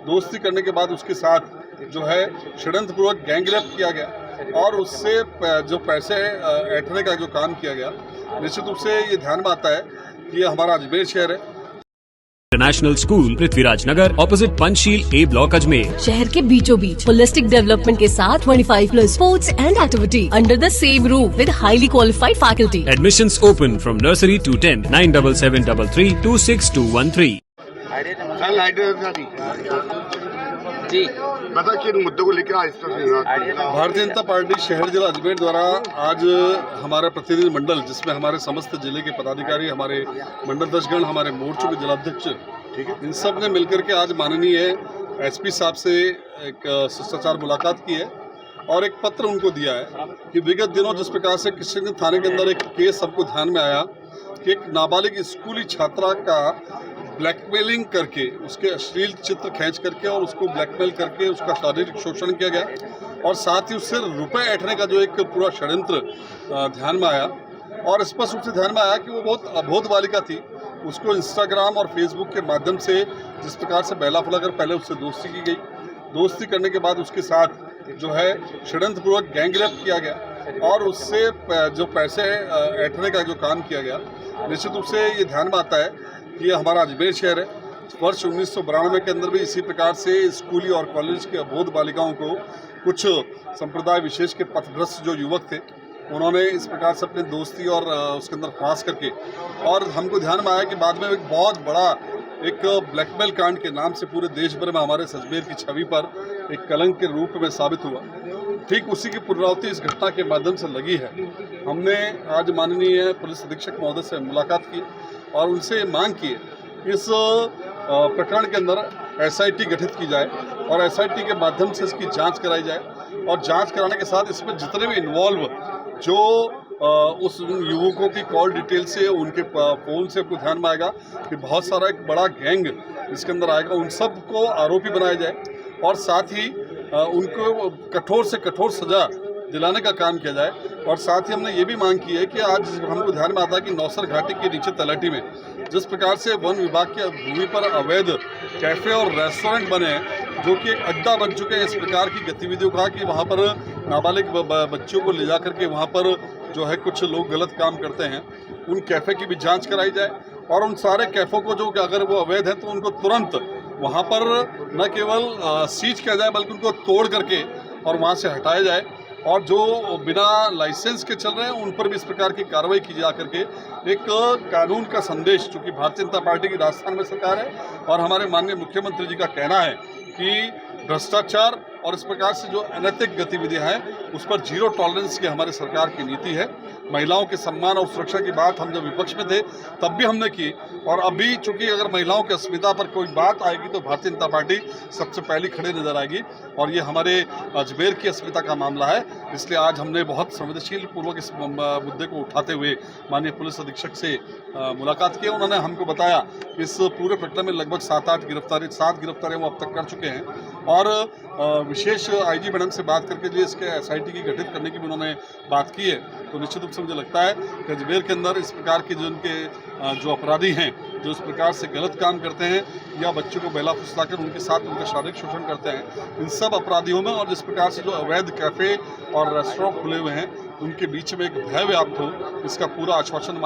दोस्ती करने के बाद उसके साथ जो है षड्यंत्रपूर्वक गैंगरेप किया गया और उससे जो पैसे ऐंठने का जो काम किया गया, निश्चित रूप से ये ध्यान में आता है कि ये हमारा अजमेर शहर है। इंटरनेशनल स्कूल पृथ्वीराज नगर ऑपोजिट पंचशील ए ब्लॉक अजमेर। शहर के बीचों बीच होलिस्टिक डेवलपमेंट के साथ 25+ sports and activity under the same roof with highly qualified faculty. Admissions open from nursery to 10 97733 26213। जी बता किन मुद्दों को लेकर आज भारतीय जनता पार्टी शहर जिला अजमेर द्वारा आज हमारा प्रतिनिधि मंडल, जिसमें हमारे समस्त जिले के पदाधिकारी, हमारे मंडलाध्यक्षगण, हमारे मोर्चों के जिलाध्यक्ष, ठीक है, इन सब ने मिलकर के आज माननीय एसपी साहब से एक शिष्टाचार मुलाकात की है और एक पत्र उनको दिया है कि विगत दिनों जिस प्रकार से किशनगंज थाने के अंदर एक केस सबको ध्यान में आया कि एक नाबालिग स्कूली छात्रा का ब्लैकमेलिंग करके, उसके अश्लील चित्र खींच करके और उसको ब्लैकमेल करके उसका शारीरिक शोषण किया गया और साथ ही उससे रुपए ऐंठने का जो एक पूरा षड्यंत्र ध्यान में आया और स्पष्ट रूप से ध्यान में आया कि वो बहुत अबोध बालिका थी। उसको इंस्टाग्राम और फेसबुक के माध्यम से जिस प्रकार से बहला फुला कर पहले उससे दोस्ती की गई, दोस्ती करने के बाद उसके साथ जो है षड्यंत्रपूर्वक गैंगरेप किया गया और उससे जो पैसे ऐंठने का जो काम किया गया, निश्चित रूप से ये ध्यान में आता है कि ये हमारा अजमेर शहर है। वर्ष 1992 के अंदर भी इसी प्रकार से स्कूली और कॉलेज के अबोध बालिकाओं को कुछ संप्रदाय विशेष के पथभ्रष्ट जो युवक थे, उन्होंने इस प्रकार से अपनी दोस्ती और उसके अंदर फांस करके, और हमको ध्यान में आया कि बाद में एक बहुत बड़ा एक ब्लैकमेल कांड के नाम से पूरे देश भर में हमारे अजमेर की छवि पर एक कलंक के रूप में साबित हुआ। ठीक उसी की पुनरावृत्ति इस घटना के माध्यम से लगी है। हमने आज माननीय पुलिस अधीक्षक महोदय से मुलाकात की और उनसे मांग की इस प्रकरण के अंदर एसआईटी गठित की जाए और एसआईटी के माध्यम से इसकी जांच कराई जाए और जांच कराने के साथ इसमें जितने भी इन्वॉल्व जो उस युवकों की कॉल डिटेल से, उनके फ़ोन से आपको ध्यान में आएगा कि बहुत सारा एक बड़ा गैंग इसके अंदर आएगा, उन सब को आरोपी बनाया जाए और साथ ही उनको कठोर से कठोर सजा दिलाने का काम किया जाए। और साथ ही हमने ये भी मांग की है कि आज हमको ध्यान में आता है कि नौसर घाटी के नीचे तलहटी में जिस प्रकार से वन विभाग के भूमि पर अवैध कैफ़े और रेस्टोरेंट बने हैं, जो कि एक अड्डा बन चुके हैं इस प्रकार की गतिविधियों का कि वहाँ पर नाबालिग बच्चों को ले जा करके वहाँ पर जो है कुछ लोग गलत काम करते हैं, उन कैफ़े की भी जांच कराई जाए और उन सारे कैफ़ों को जो अगर वो अवैध हैं तो उनको तुरंत वहाँ पर न केवल सीज किया जाए बल्कि उनको तोड़ करके और वहाँ से हटाया जाए और जो बिना लाइसेंस के चल रहे हैं उन पर भी इस प्रकार की कार्रवाई की जा करके एक कानून का संदेश, चूँकि भारतीय जनता पार्टी की राजस्थान में सरकार है और हमारे माननीय मुख्यमंत्री जी का कहना है कि भ्रष्टाचार और इस प्रकार से जो अनैतिक गतिविधियां हैं उस पर जीरो टॉलरेंस की हमारे सरकार की नीति है। महिलाओं के सम्मान और सुरक्षा की बात हम जब विपक्ष में थे तब भी हमने की और अभी चूंकि अगर महिलाओं की अस्मिता पर कोई बात आएगी तो भारतीय जनता पार्टी सबसे पहले खड़े नजर आएगी और ये हमारे अजमेर की अस्मिता का मामला है। इसलिए आज हमने बहुत संवेदनशील पूर्वक इस मुद्दे को उठाते हुए माननीय पुलिस अधीक्षक से मुलाकात की। उन्होंने हमको बताया कि इस पूरे प्रकरण में लगभग 7 गिरफ्तारियां वो अब तक कर चुके हैं और विशेष आईजी मैडम से बात करके जो इसके एसआईटी की गठित करने की भी उन्होंने बात की है। तो निश्चित रूप से मुझे लगता है कि अजमेर के अंदर इस प्रकार के जो उनके जो अपराधी हैं, जो इस प्रकार से गलत काम करते हैं या बच्चों को बेला फुसला कर उनके साथ उनका शारीरिक शोषण करते हैं, इन सब अपराधियों में और जिस प्रकार से जो अवैध कैफ़े और रेस्टोरेंट खुले हुए हैं उनके बीच में एक भय व्याप्त हो, इसका पूरा आश्वासन